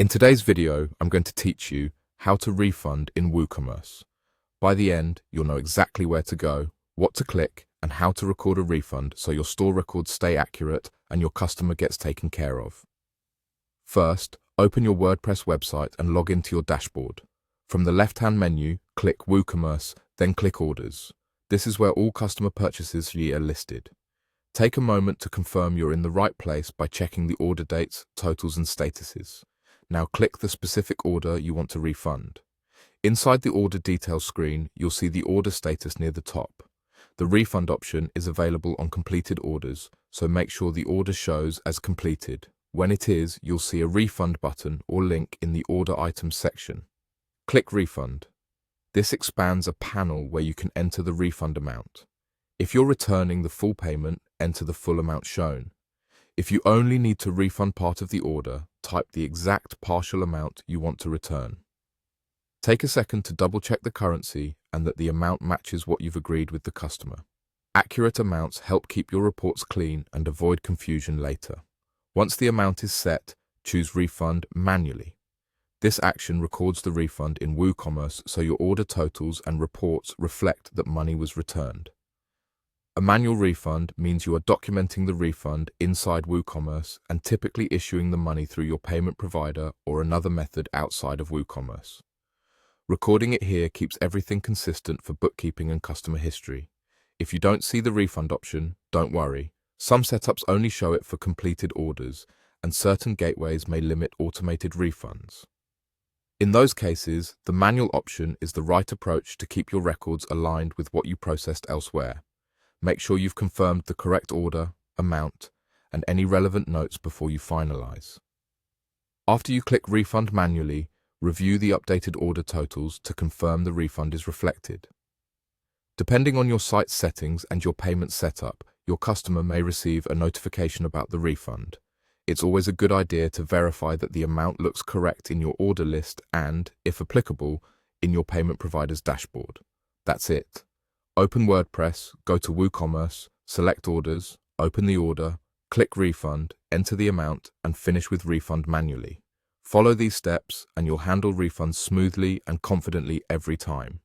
In today's video, I'm going to teach you how to refund in WooCommerce. By the end, you'll know exactly where to go, what to click, and how to record a refund so your store records stay accurate and your customer gets taken care of. First, open your WordPress website and log into your dashboard. From the left-hand menu, click WooCommerce, then click Orders. This is where all customer purchases are listed. Take a moment to confirm you're in the right place by checking the order dates, totals, and statuses. Now click the specific order you want to refund. Inside the order details screen, you'll see the order status near the top. The refund option is available on completed orders, so make sure the order shows as completed. When it is, you'll see a refund button or link in the order items section. Click Refund. This expands a panel where you can enter the refund amount. If you're returning the full payment, enter the full amount shown. If you only need to refund part of the order, type the exact partial amount you want to return. Take a second to double-check the currency and that the amount matches what you've agreed with the customer. Accurate amounts help keep your reports clean and avoid confusion later. Once the amount is set, choose Refund manually. This action records the refund in WooCommerce so your order totals and reports reflect that money was returned. A manual refund means you are documenting the refund inside WooCommerce and typically issuing the money through your payment provider or another method outside of WooCommerce. Recording it here keeps everything consistent for bookkeeping and customer history. If you don't see the refund option, don't worry. Some setups only show it for completed orders, and certain gateways may limit automated refunds. In those cases, the manual option is the right approach to keep your records aligned with what you processed elsewhere. Make sure you've confirmed the correct order, amount, and any relevant notes before you finalize. After you click Refund manually, review the updated order totals to confirm the refund is reflected. Depending on your site's settings and your payment setup, your customer may receive a notification about the refund. It's always a good idea to verify that the amount looks correct in your order list and, if applicable, in your payment provider's dashboard. That's it. Open WordPress, go to WooCommerce, select Orders, open the order, click Refund, enter the amount, and finish with Refund manually. Follow these steps and you'll handle refunds smoothly and confidently every time.